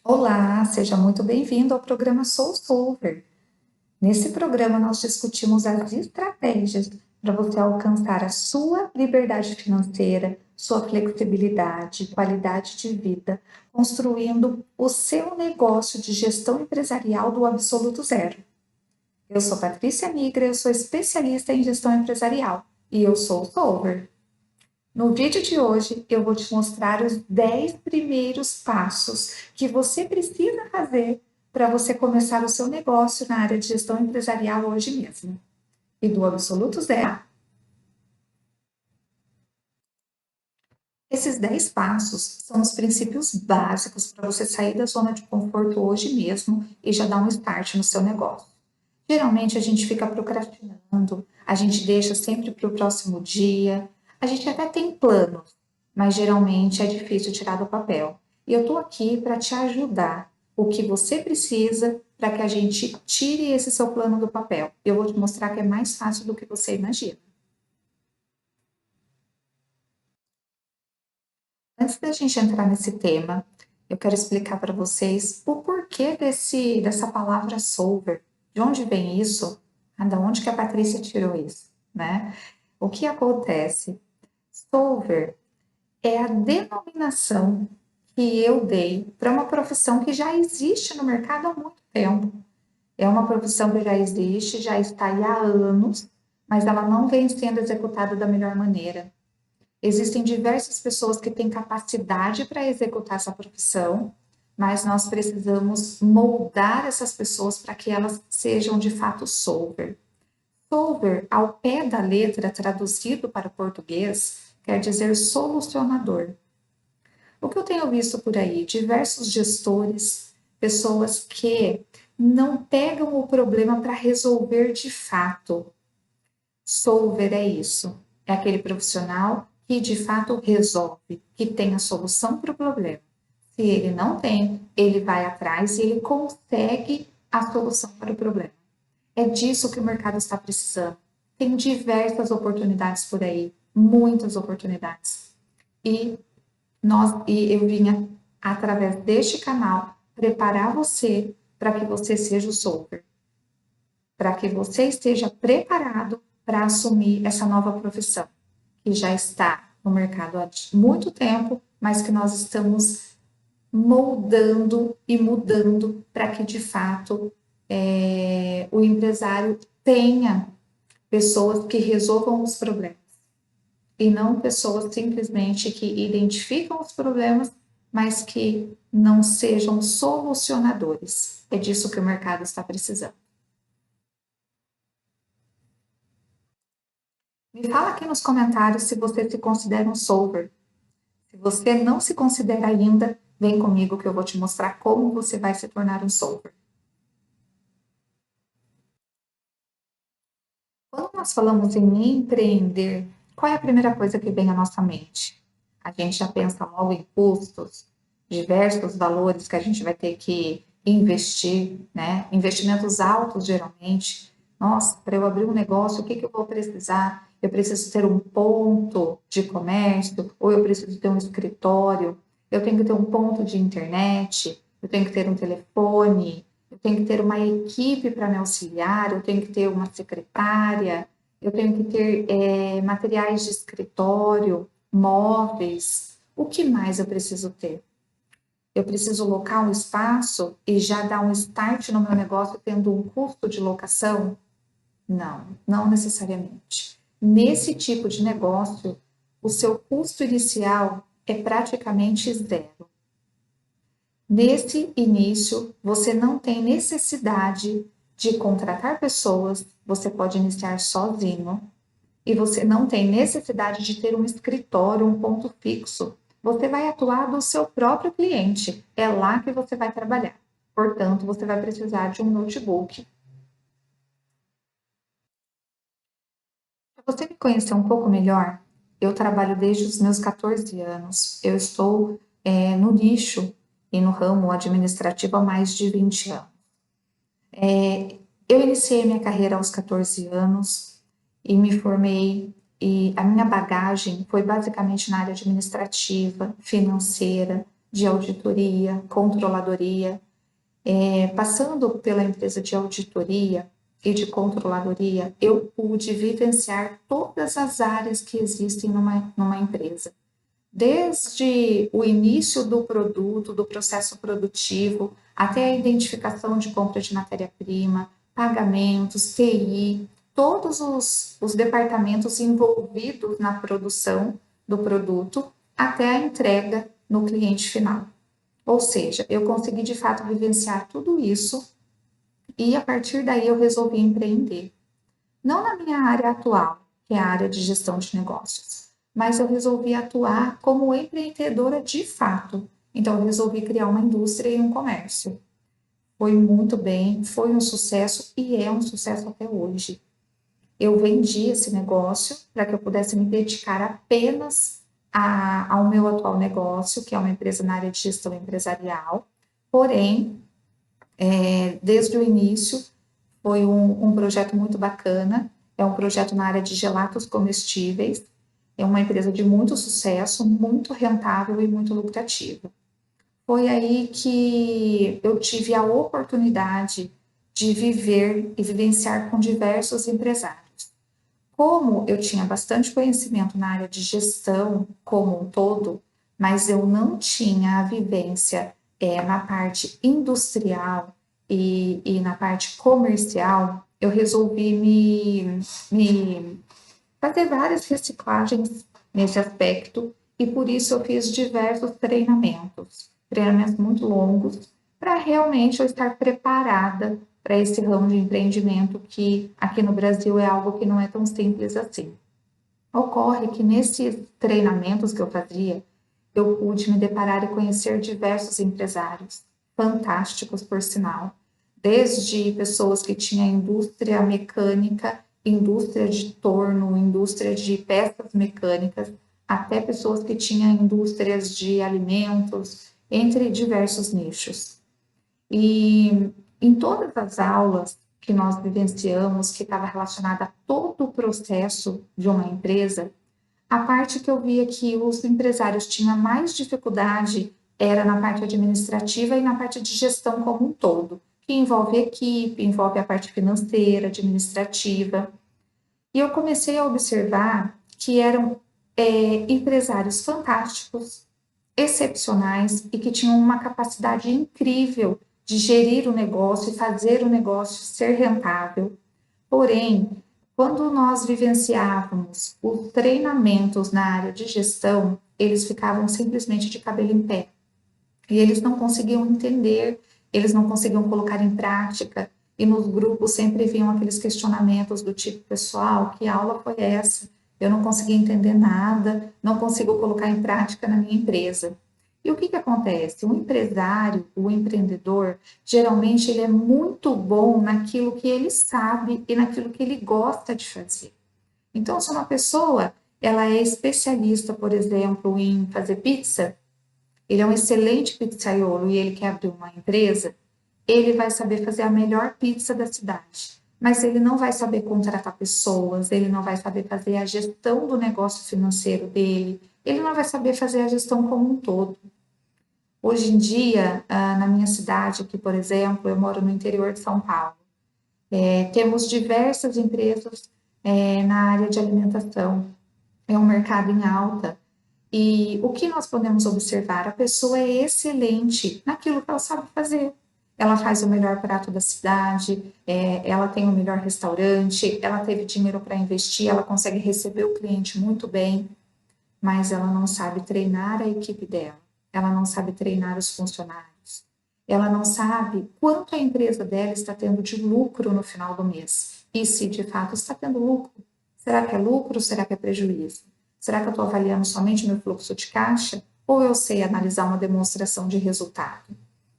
Olá, seja muito bem-vindo ao programa Soul Solver. Nesse programa, nós discutimos as estratégias para você alcançar a sua liberdade financeira, sua flexibilidade, qualidade de vida, construindo o seu negócio de gestão empresarial do absoluto zero. Eu sou Patrícia Migra, eu sou especialista em gestão empresarial e eu sou o Solver. No vídeo de hoje, eu vou te mostrar os 10 primeiros passos que você precisa fazer para você começar o seu negócio na área de gestão empresarial hoje mesmo. E do absoluto zero. Esses 10 passos são os princípios básicos para você sair da zona de conforto hoje mesmo e já dar um start no seu negócio. Geralmente a gente fica procrastinando, a gente deixa sempre para o próximo dia, a gente até tem planos, mas geralmente é difícil tirar do papel. E eu estou aqui para te ajudar o que você precisa para que a gente tire esse seu plano do papel. Eu vou te mostrar que é mais fácil do que você imagina. Antes da gente entrar nesse tema, eu quero explicar para vocês o porquê dessa palavra solver. De onde vem isso? Da onde que a Patrícia tirou isso, né? O que acontece? Solver é a denominação que eu dei para uma profissão que já existe no mercado há muito tempo. É uma profissão que já existe, já está aí há anos, mas ela não vem sendo executada da melhor maneira. Existem diversas pessoas que têm capacidade para executar essa profissão, mas nós precisamos moldar essas pessoas para que elas sejam de fato solver. Solver, ao pé da letra, traduzido para o português, quer dizer solucionador. O que eu tenho visto por aí? Diversos gestores, pessoas que não pegam o problema para resolver de fato. Solver é isso, é aquele profissional que de fato resolve, que tem a solução para o problema. Se ele não tem, ele vai atrás e ele consegue a solução para o problema. É disso que o mercado está precisando. Tem diversas oportunidades por aí, muitas oportunidades. E eu vinha, através deste canal, preparar você para que você seja o solver, para que você esteja preparado para assumir essa nova profissão, que já está no mercado há muito tempo, mas que nós estamos moldando e mudando para que, de fato, o empresário tenha pessoas que resolvam os problemas e não pessoas simplesmente que identificam os problemas, mas que não sejam solucionadores. É disso que o mercado está precisando. Me fala aqui nos comentários se você se considera um solver. Se você não se considera ainda, vem comigo que eu vou te mostrar como você vai se tornar um solver. Quando nós falamos em empreender, qual é a primeira coisa que vem à nossa mente? A gente já pensa logo em custos, diversos valores que a gente vai ter que investir, né? Investimentos altos, geralmente. Nossa, para eu abrir um negócio, o que eu vou precisar? Eu preciso ter um ponto de comércio, ou eu preciso ter um escritório, eu tenho que ter um ponto de internet, eu tenho que ter um telefone, eu tenho que ter uma equipe para me auxiliar, eu tenho que ter uma secretária, eu tenho que ter materiais de escritório, móveis. O que mais eu preciso ter? Eu preciso locar um espaço e já dar um start no meu negócio tendo um custo de locação? Não, não necessariamente. Nesse tipo de negócio, o seu custo inicial é praticamente zero. Nesse início, você não tem necessidade de contratar pessoas, você pode iniciar sozinho, e você não tem necessidade de ter um escritório, um ponto fixo. Você vai atuar do seu próprio cliente, é lá que você vai trabalhar. Portanto, você vai precisar de um notebook. Para você me conhecer um pouco melhor, eu trabalho desde os meus 14 anos. Eu estou no nicho e no ramo administrativo há mais de 20 anos. Eu iniciei minha carreira aos 14 anos e me formei, e a minha bagagem foi basicamente na área administrativa, financeira, de auditoria, controladoria. Passando pela empresa de auditoria e de controladoria, eu pude vivenciar todas as áreas que existem numa empresa. Desde o início do produto, do processo produtivo, até a identificação de compra de matéria-prima, pagamentos, TI, todos os departamentos envolvidos na produção do produto até a entrega no cliente final. Ou seja, eu consegui de fato vivenciar tudo isso e a partir daí eu resolvi empreender. Não na minha área atual, que é a área de gestão de negócios, mas eu resolvi atuar como empreendedora de fato. Então eu resolvi criar uma indústria e um comércio. Foi muito bem, foi um sucesso e é um sucesso até hoje. Eu vendi esse negócio para que eu pudesse me dedicar apenas ao meu atual negócio, que é uma empresa na área de gestão empresarial. Porém, desde o início, foi um projeto muito bacana. É um projeto na área de gelatos comestíveis. É uma empresa de muito sucesso, muito rentável e muito lucrativa. Foi aí que eu tive a oportunidade de viver e vivenciar com diversos empresários. Como eu tinha bastante conhecimento na área de gestão como um todo, mas eu não tinha a vivência na parte industrial e na parte comercial, eu resolvi me fazer várias reciclagens nesse aspecto e por isso eu fiz diversos treinamentos muito longos, para realmente eu estar preparada para esse ramo de empreendimento que aqui no Brasil é algo que não é tão simples assim. Ocorre que nesses treinamentos que eu fazia, eu pude me deparar e conhecer diversos empresários, fantásticos por sinal, desde pessoas que tinham indústria mecânica, indústria de torno, indústria de peças mecânicas, até pessoas que tinham indústrias de alimentos, entre diversos nichos. E em todas as aulas que nós vivenciamos, que estava relacionada a todo o processo de uma empresa, a parte que eu via que os empresários tinham mais dificuldade era na parte administrativa e na parte de gestão como um todo, que envolve equipe, envolve a parte financeira, administrativa. E eu comecei a observar que eram empresários fantásticos, excepcionais e que tinham uma capacidade incrível de gerir o negócio e fazer o negócio ser rentável. Porém, quando nós vivenciávamos os treinamentos na área de gestão, eles ficavam simplesmente de cabelo em pé. E eles não conseguiam entender, eles não conseguiam colocar em prática. E nos grupos sempre vinham aqueles questionamentos do tipo, pessoal, que aula foi essa? Eu não consegui entender nada, não consigo colocar em prática na minha empresa. E o que que acontece? O empresário, o empreendedor, geralmente ele é muito bom naquilo que ele sabe e naquilo que ele gosta de fazer. Então, se uma pessoa ela é especialista, por exemplo, em fazer pizza, ele é um excelente pizzaiolo e ele quer abrir uma empresa, ele vai saber fazer a melhor pizza da cidade. Mas ele não vai saber contratar pessoas, ele não vai saber fazer a gestão do negócio financeiro dele, ele não vai saber fazer a gestão como um todo. Hoje em dia, na minha cidade aqui, por exemplo, eu moro no interior de São Paulo, temos diversas empresas na área de alimentação, é um mercado em alta, e o que nós podemos observar? A pessoa é excelente naquilo que ela sabe fazer. Ela faz o melhor prato da cidade, ela tem o melhor restaurante, ela teve dinheiro para investir, ela consegue receber o cliente muito bem, mas ela não sabe treinar a equipe dela, ela não sabe treinar os funcionários, ela não sabe quanto a empresa dela está tendo de lucro no final do mês. E se de fato está tendo lucro, será que é lucro ou será que é prejuízo? Será que eu estou avaliando somente meu fluxo de caixa ou eu sei analisar uma demonstração de resultado?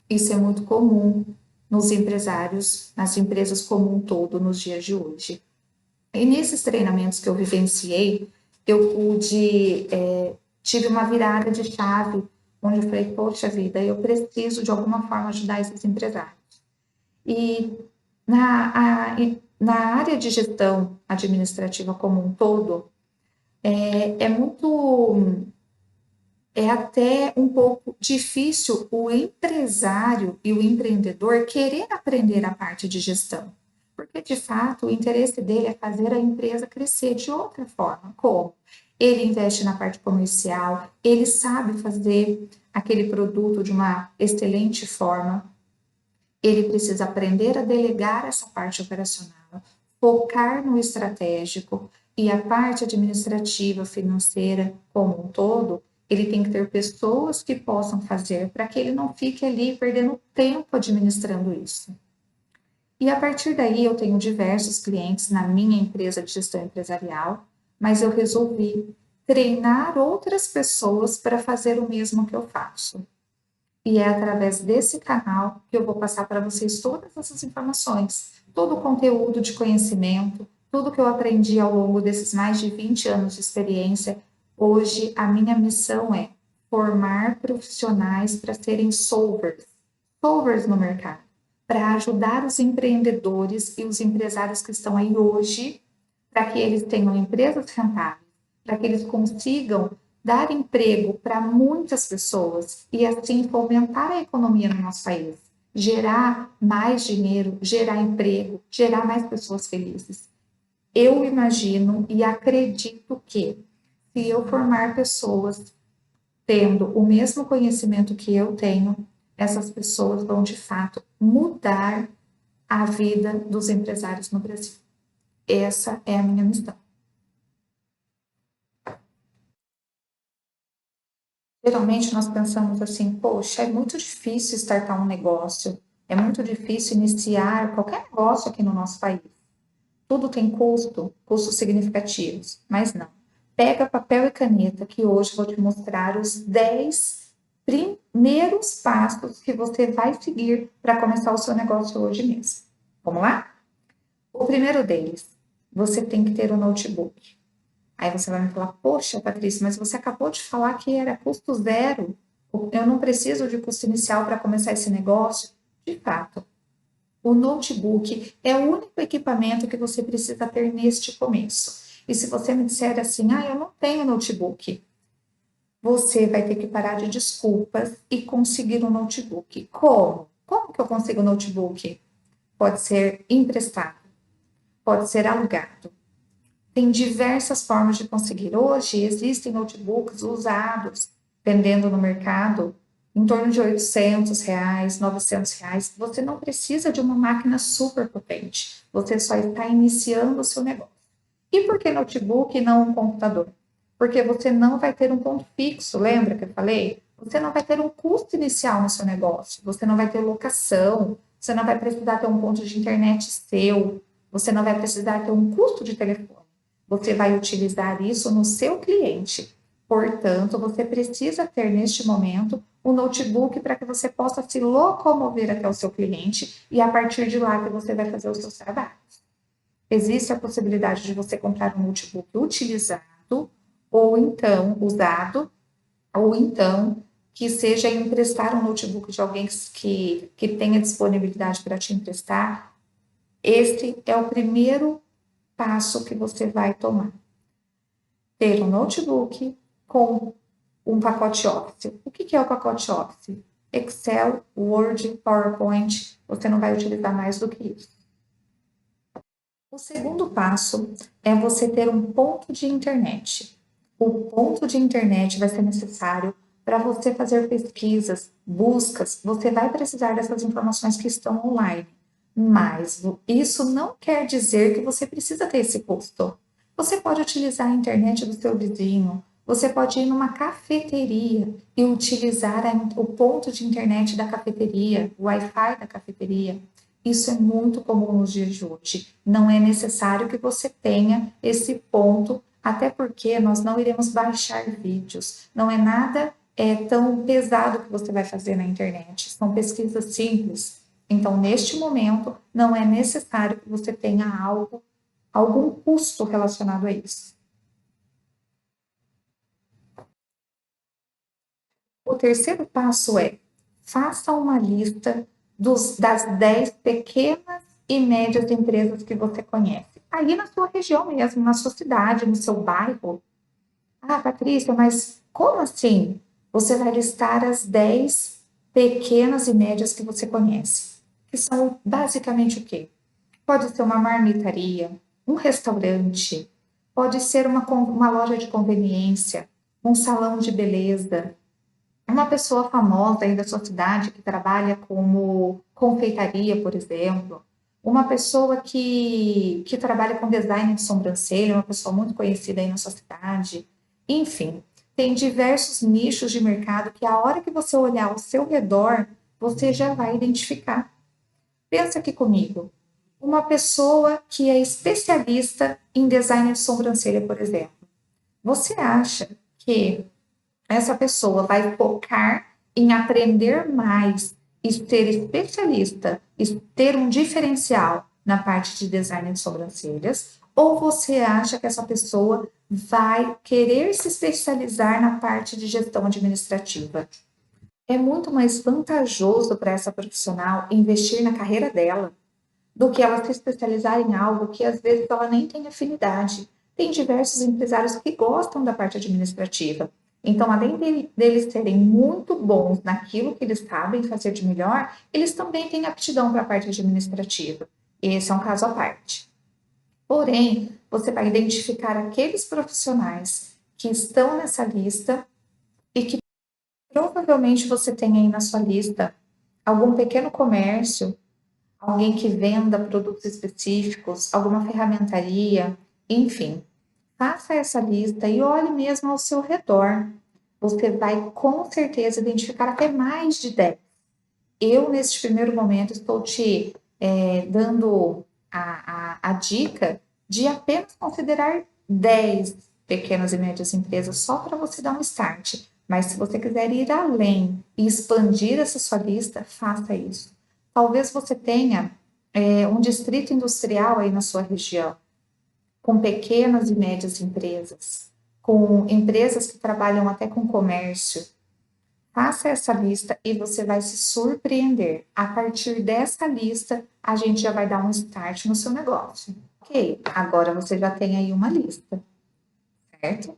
Isso é muito comum nos empresários, nas empresas como um todo nos dias de hoje. E nesses treinamentos que eu vivenciei, eu tive uma virada de chave, onde eu falei, poxa vida, eu preciso de alguma forma ajudar esses empresários. E na área de gestão administrativa como um todo, é muito é até um pouco difícil o empresário e o empreendedor querer aprender a parte de gestão, porque de fato o interesse dele é fazer a empresa crescer de outra forma. Como? Ele investe na parte comercial, ele sabe fazer aquele produto de uma excelente forma, ele precisa aprender a delegar essa parte operacional, focar no estratégico e a parte administrativa, financeira como um todo, ele tem que ter pessoas que possam fazer para que ele não fique ali perdendo tempo administrando isso. E a partir daí eu tenho diversos clientes na minha empresa de gestão empresarial, mas eu resolvi treinar outras pessoas para fazer o mesmo que eu faço. E é através desse canal que eu vou passar para vocês todas essas informações, todo o conteúdo de conhecimento, tudo que eu aprendi ao longo desses mais de 20 anos de experiência. Hoje, a minha missão é formar profissionais para serem solvers no mercado, para ajudar os empreendedores e os empresários que estão aí hoje, para que eles tenham empresas rentáveis, para que eles consigam dar emprego para muitas pessoas e assim fomentar a economia no nosso país, gerar mais dinheiro, gerar emprego, gerar mais pessoas felizes. Eu imagino e acredito que se eu formar pessoas tendo o mesmo conhecimento que eu tenho, essas pessoas vão de fato mudar a vida dos empresários no Brasil. Essa é a minha missão. Geralmente nós pensamos assim, poxa, é muito difícil startar um negócio, é muito difícil iniciar qualquer negócio aqui no nosso país. Tudo tem custo, custos significativos, mas não. Pega papel e caneta que hoje vou te mostrar os 10 primeiros passos que você vai seguir para começar o seu negócio hoje mesmo. Vamos lá? O primeiro deles, você tem que ter um notebook. Aí você vai me falar, poxa, Patrícia, mas você acabou de falar que era custo zero. Eu não preciso de custo inicial para começar esse negócio. De fato, o notebook é o único equipamento que você precisa ter neste começo. E se você me disser assim, eu não tenho notebook, você vai ter que parar de desculpas e conseguir um notebook. Como? Como que eu consigo um notebook? Pode ser emprestado, pode ser alugado. Tem diversas formas de conseguir. Hoje existem notebooks usados, vendendo no mercado, em torno de R$ 800, R$ 900. Você não precisa de uma máquina super potente. Você só está iniciando o seu negócio. E por que notebook e não um computador? Porque você não vai ter um ponto fixo, lembra que eu falei? Você não vai ter um custo inicial no seu negócio. Você não vai ter locação. Você não vai precisar ter um ponto de internet seu. Você não vai precisar ter um custo de telefone. Você vai utilizar isso no seu cliente. Portanto, você precisa ter neste momento um notebook para que você possa se locomover até o seu cliente e a partir de lá que você vai fazer os seus trabalhos. Existe a possibilidade de você comprar um notebook utilizado ou então usado, ou então que seja emprestar um notebook de alguém que tenha disponibilidade para te emprestar. Esse é o primeiro passo que você vai tomar. Ter um notebook com um pacote Office. O que é o pacote Office? Excel, Word, PowerPoint. Você não vai utilizar mais do que isso. O segundo passo é você ter um ponto de internet. O ponto de internet vai ser necessário para você fazer pesquisas, buscas. Você vai precisar dessas informações que estão online. Mas isso não quer dizer que você precisa ter esse custo. Você pode utilizar a internet do seu vizinho, você pode ir numa cafeteria e utilizar o ponto de internet da cafeteria, o Wi-Fi da cafeteria. Isso é muito comum nos dias de hoje. Não é necessário que você tenha esse ponto, até porque nós não iremos baixar vídeos. Não é nada tão pesado que você vai fazer na internet. São pesquisas simples. Então, neste momento, não é necessário que você tenha algum custo relacionado a isso. O terceiro passo é: faça uma lista das 10 pequenas e médias empresas que você conhece. Aí na sua região mesmo, na sua cidade, no seu bairro. Patrícia, mas como assim? você vai listar as 10 pequenas e médias que você conhece, que são basicamente o quê? Pode ser uma marmitaria, um restaurante, pode ser uma loja de conveniência, um salão de beleza, uma pessoa famosa aí da sua cidade que trabalha como confeitaria, por exemplo, uma pessoa que trabalha com design de sobrancelha, uma pessoa muito conhecida aí na sua cidade. Enfim, tem diversos nichos de mercado que a hora que você olhar ao seu redor, você já vai identificar. Pensa aqui comigo. Uma pessoa que é especialista em design de sobrancelha, por exemplo. Você acha que essa pessoa vai focar em aprender mais e ser especialista e ter um diferencial na parte de design de sobrancelhas? Ou você acha que essa pessoa vai querer se especializar na parte de gestão administrativa? É muito mais vantajoso para essa profissional investir na carreira dela do que ela se especializar em algo que às vezes ela nem tem afinidade. Tem diversos empresários que gostam da parte administrativa. Então, além deles serem muito bons naquilo que eles sabem fazer de melhor, eles também têm aptidão para a parte administrativa. Esse é um caso à parte. Porém, você vai identificar aqueles profissionais que estão nessa lista e que provavelmente você tem aí na sua lista algum pequeno comércio, alguém que venda produtos específicos, alguma ferramentaria, enfim. Faça essa lista e olhe mesmo ao seu redor. Você vai com certeza identificar até mais de 10. Eu, neste primeiro momento, estou te dando a dica de apenas considerar 10 pequenas e médias empresas só para você dar um start. Mas se você quiser ir além e expandir essa sua lista, faça isso. Talvez você tenha um distrito industrial aí na sua região, com pequenas e médias empresas, com empresas que trabalham até com comércio. Faça essa lista e você vai se surpreender. A partir dessa lista, a gente já vai dar um start no seu negócio. Ok, agora você já tem aí uma lista, certo? O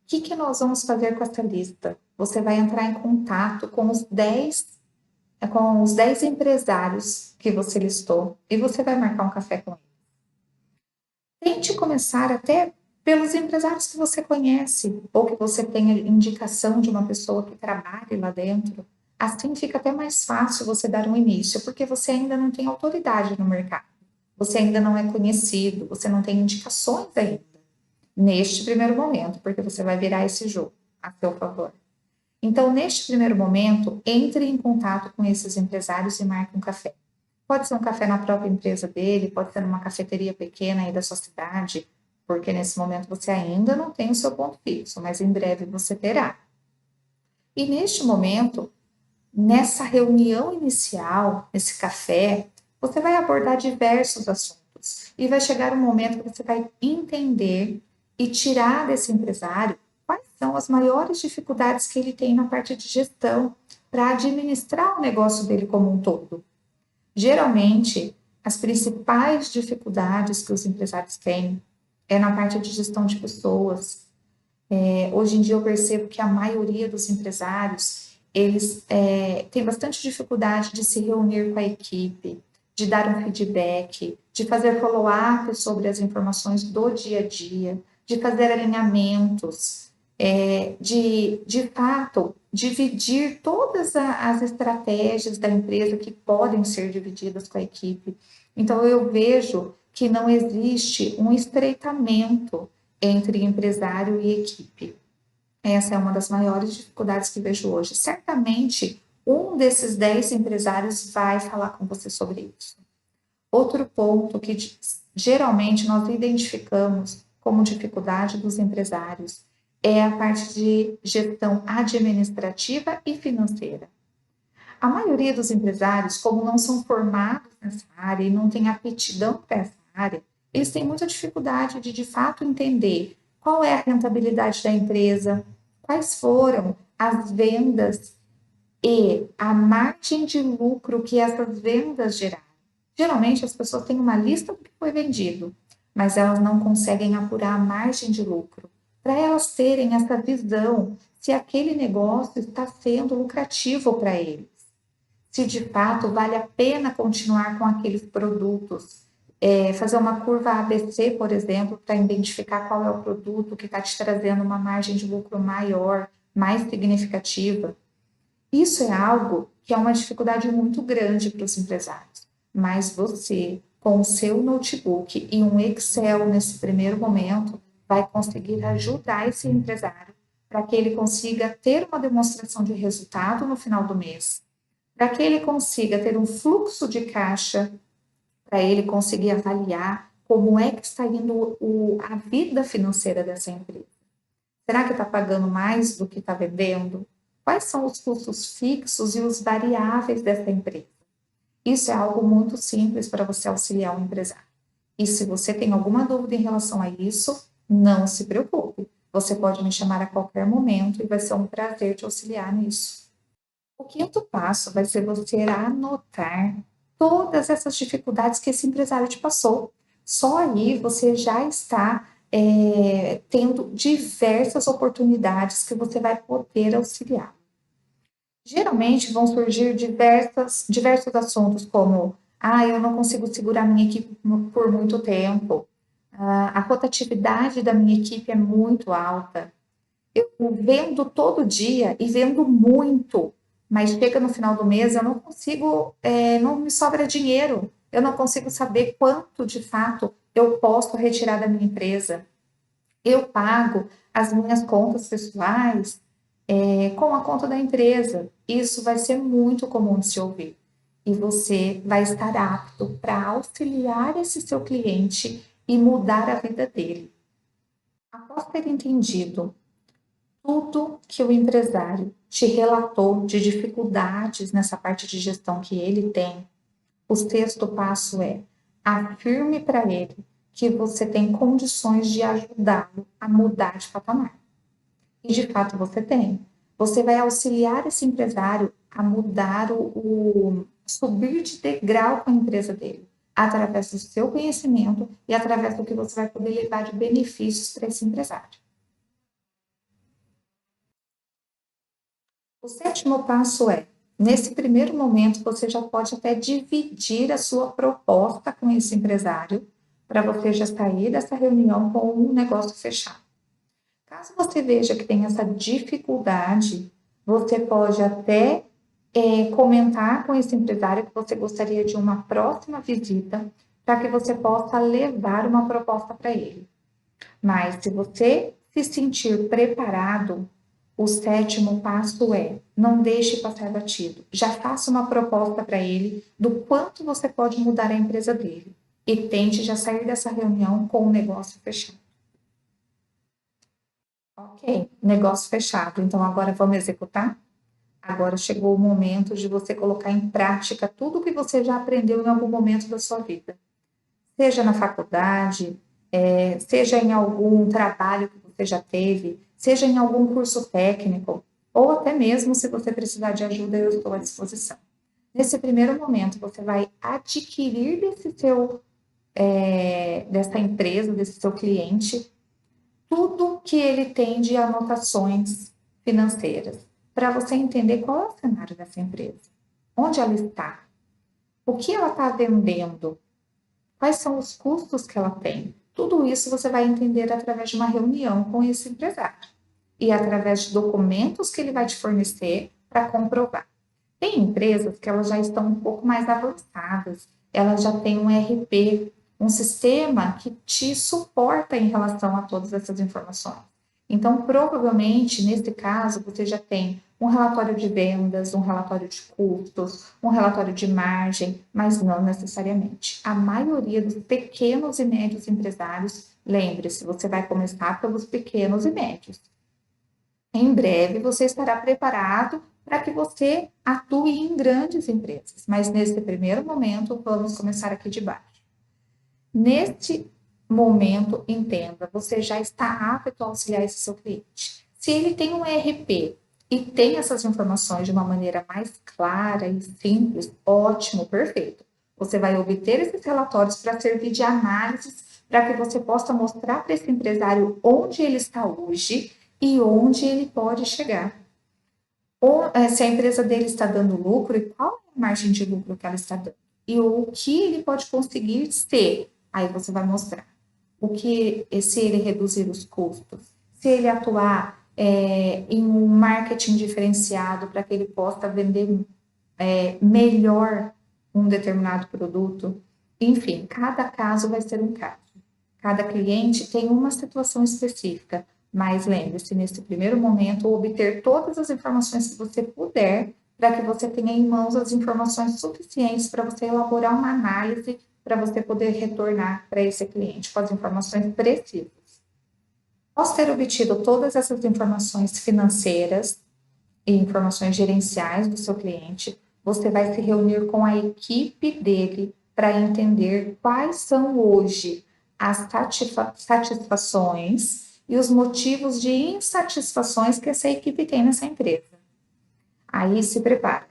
que nós vamos fazer com essa lista? Você vai entrar em contato com os 10 empresários que você listou e você vai marcar um café com eles. Tente começar até pelos empresários que você conhece ou que você tenha indicação de uma pessoa que trabalhe lá dentro. Assim fica até mais fácil você dar um início, porque você ainda não tem autoridade no mercado. Você ainda não é conhecido, você não tem indicações ainda neste primeiro momento, porque você vai virar esse jogo a seu favor. Então, neste primeiro momento, entre em contato com esses empresários e marque um café. Pode ser um café na própria empresa dele, pode ser numa cafeteria pequena aí da sua cidade, porque nesse momento você ainda não tem o seu ponto fixo, mas em breve você terá. E neste momento, nessa reunião inicial, nesse café, você vai abordar diversos assuntos e vai chegar um momento que você vai entender e tirar desse empresário quais são as maiores dificuldades que ele tem na parte de gestão para administrar o negócio dele como um todo. Geralmente, as principais dificuldades que os empresários têm é na parte de gestão de pessoas. Hoje em dia eu percebo que a maioria dos empresários, eles têm bastante dificuldade de se reunir com a equipe, de dar um feedback, de fazer follow-up sobre as informações do dia a dia, de fazer alinhamentos, de fato, dividir todas as estratégias da empresa que podem ser divididas com a equipe. Então, eu vejo que não existe um estreitamento entre empresário e equipe. Essa é uma das maiores dificuldades que vejo hoje. Certamente, um desses 10 empresários vai falar com você sobre isso. Outro ponto que geralmente nós identificamos como dificuldade dos empresários é a parte de gestão administrativa e financeira. A maioria dos empresários, como não são formados nessa área e não têm aptidão para essa área, eles têm muita dificuldade de fato entender qual é a rentabilidade da empresa, quais foram as vendas e a margem de lucro que essas vendas geraram. Geralmente as pessoas têm uma lista do que foi vendido, mas elas não conseguem apurar a margem de lucro. Para elas terem essa visão se aquele negócio está sendo lucrativo para eles, se de fato vale a pena continuar com aqueles produtos. Fazer uma curva ABC, por exemplo, para identificar qual é o produto que está te trazendo uma margem de lucro maior, mais significativa. Isso é algo que é uma dificuldade muito grande para os empresários, mas você, com o seu notebook e um Excel nesse primeiro momento, vai conseguir ajudar esse empresário para que ele consiga ter uma demonstração de resultado no final do mês, para que ele consiga ter um fluxo de caixa, para ele conseguir avaliar como é que está indo a vida financeira dessa empresa. Será que está pagando mais do que está vendendo? Quais são os custos fixos e os variáveis dessa empresa? Isso é algo muito simples para você auxiliar o empresário. E se você tem alguma dúvida em relação a isso, não se preocupe. Você pode me chamar a qualquer momento e vai ser um prazer te auxiliar nisso. O quinto passo vai ser você anotar todas essas dificuldades que esse empresário te passou. Só aí você já está tendo diversas oportunidades que você vai poder auxiliar. Geralmente vão surgir diversos assuntos como eu não consigo segurar minha equipe por muito tempo, a rotatividade da minha equipe é muito alta, eu vendo todo dia e vendo muito, mas chega no final do mês eu não consigo, não me sobra dinheiro, eu não consigo saber quanto de fato eu posso retirar da minha empresa. Eu pago as minhas contas pessoais com a conta da empresa. Isso vai ser muito comum de se ouvir. E você vai estar apto para auxiliar esse seu cliente e mudar a vida dele. Após ter entendido tudo que o empresário te relatou de dificuldades nessa parte de gestão que ele tem, o sexto passo é: afirme para ele que você tem condições de ajudá-lo a mudar de patamar. E de fato você tem. Você vai auxiliar esse empresário a mudar subir de degrau com a empresa dele, através do seu conhecimento e através do que você vai poder levar de benefícios para esse empresário. O sétimo passo é: nesse primeiro momento, você já pode até dividir a sua proposta com esse empresário, para você já sair dessa reunião com um negócio fechado. Caso você veja que tem essa dificuldade, você pode até comentar com esse empresário que você gostaria de uma próxima visita, para que você possa levar uma proposta para ele. Mas se você se sentir preparado, o sétimo passo é: não deixe passar batido. Já faça uma proposta para ele do quanto você pode mudar a empresa dele. E tente já sair dessa reunião com o negócio fechado. Ok, negócio fechado. Então agora vamos executar? Agora chegou o momento de você colocar em prática tudo o que você já aprendeu em algum momento da sua vida. Seja na faculdade, seja em algum trabalho que você já teve, seja em algum curso técnico, ou até mesmo se você precisar de ajuda, eu estou à disposição. Nesse primeiro momento, você vai adquirir dessa empresa, desse seu cliente, tudo que ele tem de anotações financeiras, para você entender qual é o cenário dessa empresa, onde ela está, o que ela está vendendo, quais são os custos que ela tem. Tudo isso você vai entender através de uma reunião com esse empresário e através de documentos que ele vai te fornecer para comprovar. Tem empresas que elas já estão um pouco mais avançadas, elas já têm um ERP, um sistema que te suporta em relação a todas essas informações. Então, provavelmente, nesse caso, você já tem um relatório de vendas, um relatório de custos, um relatório de margem, mas não necessariamente. A maioria dos pequenos e médios empresários, lembre-se, você vai começar pelos pequenos e médios. Em breve, você estará preparado para que você atue em grandes empresas, mas nesse primeiro momento, vamos começar aqui de baixo. Neste momento, entenda, você já está apto a auxiliar esse seu cliente. Se ele tem um ERP e tem essas informações de uma maneira mais clara e simples, ótimo, perfeito. Você vai obter esses relatórios para servir de análise, para que você possa mostrar para esse empresário onde ele está hoje e onde ele pode chegar. Ou se a empresa dele está dando lucro e qual é a margem de lucro que ela está dando. E o que ele pode conseguir ser. Aí você vai mostrar. O que, se ele reduzir os custos, se ele atuar em um marketing diferenciado para que ele possa vender melhor um determinado produto. Enfim, cada caso vai ser um caso. Cada cliente tem uma situação específica, mas lembre-se, nesse primeiro momento, obter todas as informações que você puder, para que você tenha em mãos as informações suficientes para você elaborar uma análise, para você poder retornar para esse cliente com as informações precisas. Após ter obtido todas essas informações financeiras e informações gerenciais do seu cliente, você vai se reunir com a equipe dele para entender quais são hoje as satisfações e os motivos de insatisfações que essa equipe tem nessa empresa. Aí se prepara.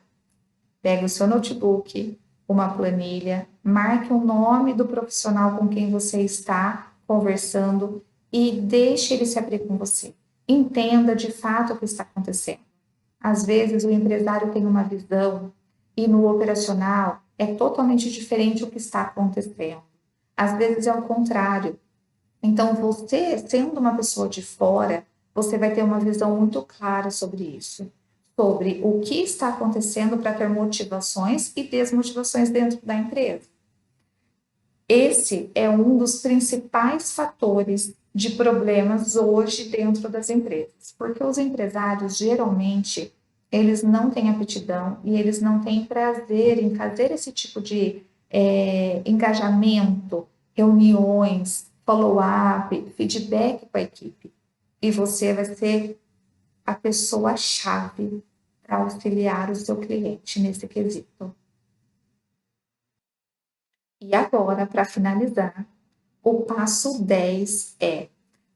Pegue o seu notebook, uma planilha, marque o nome do profissional com quem você está conversando e deixe ele se abrir com você. Entenda de fato o que está acontecendo. Às vezes o empresário tem uma visão e no operacional é totalmente diferente o que está acontecendo. Às vezes é o contrário. Então, você, sendo uma pessoa de fora, você vai ter uma visão muito clara sobre isso, sobre o que está acontecendo para ter motivações e desmotivações dentro da empresa. Esse é um dos principais fatores de problemas hoje dentro das empresas, porque os empresários geralmente eles não têm aptidão e eles não têm prazer em fazer esse tipo de engajamento, reuniões, follow-up, feedback com a equipe. E você vai ser a pessoa-chave para auxiliar o seu cliente nesse quesito. E agora, para finalizar, o passo 10 é,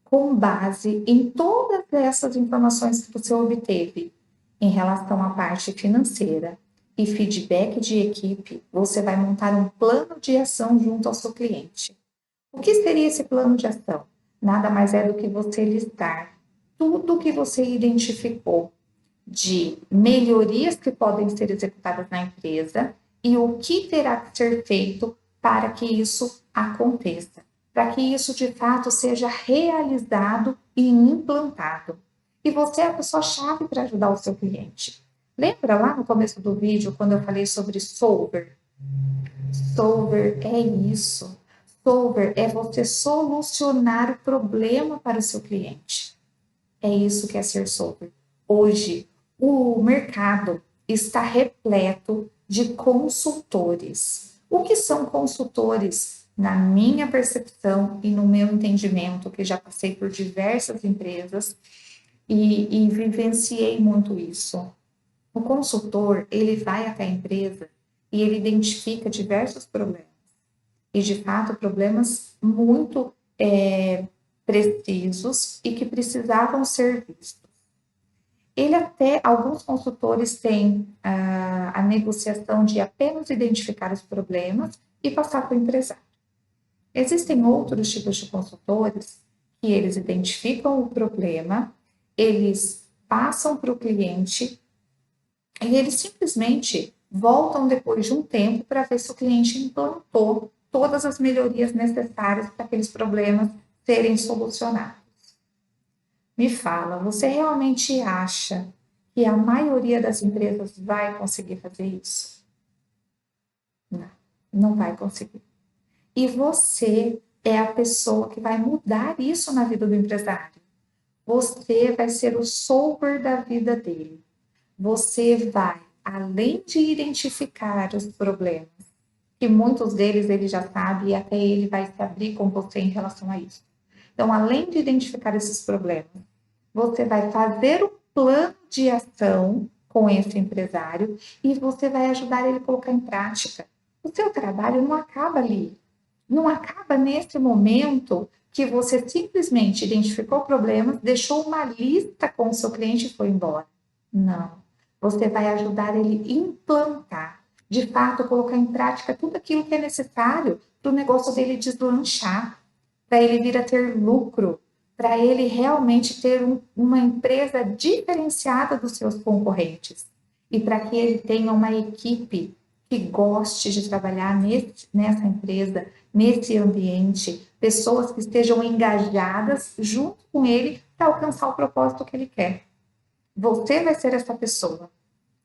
com base em todas essas informações que você obteve em relação à parte financeira e feedback de equipe, você vai montar um plano de ação junto ao seu cliente. O que seria esse plano de ação? Nada mais é do que você listar tudo o que você identificou de melhorias que podem ser executadas na empresa e o que terá que ser feito para que isso aconteça, para que isso de fato seja realizado e implantado. E você é a pessoa-chave para ajudar o seu cliente. Lembra lá no começo do vídeo, quando eu falei sobre solver? Solver é isso. Solver é você solucionar o problema para o seu cliente. É isso que é ser solver. Hoje, o mercado está repleto de consultores. O que são consultores? Na minha percepção e no meu entendimento, que já passei por diversas empresas e vivenciei muito isso. O consultor, ele vai até a empresa e ele identifica diversos problemas. E, de fato, problemas muito precisos e que precisavam ser vistos. Alguns consultores têm a negociação de apenas identificar os problemas e passar para o empresário. Existem outros tipos de consultores que eles identificam o problema, eles passam para o cliente e eles simplesmente voltam depois de um tempo para ver se o cliente implantou todas as melhorias necessárias para aqueles problemas serem solucionados. Me fala, você realmente acha que a maioria das empresas vai conseguir fazer isso? Não, não vai conseguir. E você é a pessoa que vai mudar isso na vida do empresário. Você vai ser o solver da vida dele. Você vai, além de identificar os problemas, que muitos deles ele já sabe e até ele vai se abrir com você em relação a isso. Então, além de identificar esses problemas, você vai fazer um plano de ação com esse empresário e você vai ajudar ele a colocar em prática. O seu trabalho não acaba ali. Não acaba nesse momento que você simplesmente identificou problemas, deixou uma lista com o seu cliente e foi embora. Não. Você vai ajudar ele a implantar, de fato, colocar em prática tudo aquilo que é necessário para o negócio dele deslanchar, para ele vir a ter lucro, para ele realmente ter uma empresa diferenciada dos seus concorrentes e para que ele tenha uma equipe que goste de trabalhar nessa empresa, nesse ambiente, pessoas que estejam engajadas junto com ele para alcançar o propósito que ele quer. Você vai ser essa pessoa.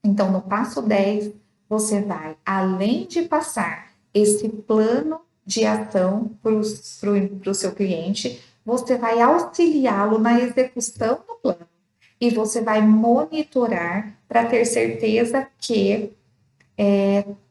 Então, no passo 10, você vai, além de passar esse plano de ação para o seu cliente, você vai auxiliá-lo na execução do plano. E você vai monitorar para ter certeza que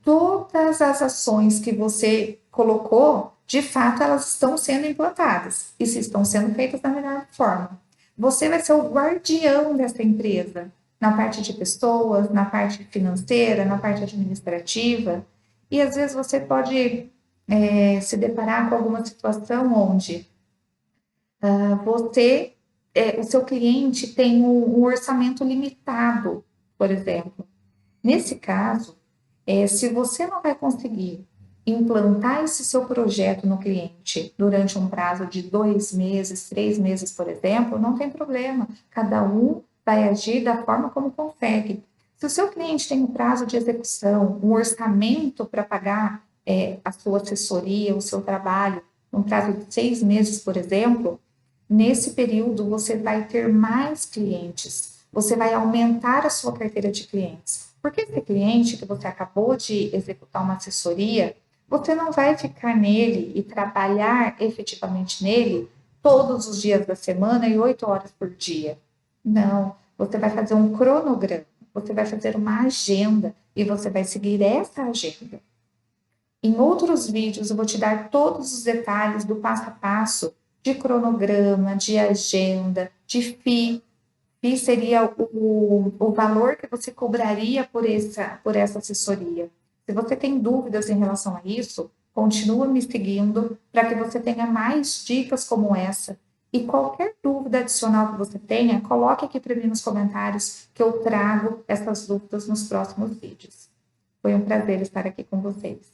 todas as ações que você colocou, de fato, elas estão sendo implantadas e se estão sendo feitas da melhor forma. Você vai ser o guardião dessa empresa, na parte de pessoas, na parte financeira, na parte administrativa, e às vezes você pode se deparar com alguma situação onde o seu cliente tem um orçamento limitado, por exemplo. Nesse caso, se você não vai conseguir implantar esse seu projeto no cliente durante um prazo de 2 meses, 3 meses, por exemplo, não tem problema. Cada um vai agir da forma como consegue. Se o seu cliente tem um prazo de execução, um orçamento para pagar a sua assessoria, o seu trabalho, um prazo de 6 meses, por exemplo, nesse período você vai ter mais clientes, você vai aumentar a sua carteira de clientes. Porque esse cliente que você acabou de executar uma assessoria, você não vai ficar nele e trabalhar efetivamente nele todos os dias da semana e 8 horas por dia. Não, você vai fazer um cronograma, você vai fazer uma agenda e você vai seguir essa agenda. Em outros vídeos eu vou te dar todos os detalhes do passo a passo de cronograma, de agenda, de FII. FII seria o valor que você cobraria por essa assessoria. Se você tem dúvidas em relação a isso, continua me seguindo para que você tenha mais dicas como essa. E qualquer dúvida adicional que você tenha, coloque aqui para mim nos comentários que eu trago essas dúvidas nos próximos vídeos. Foi um prazer estar aqui com vocês.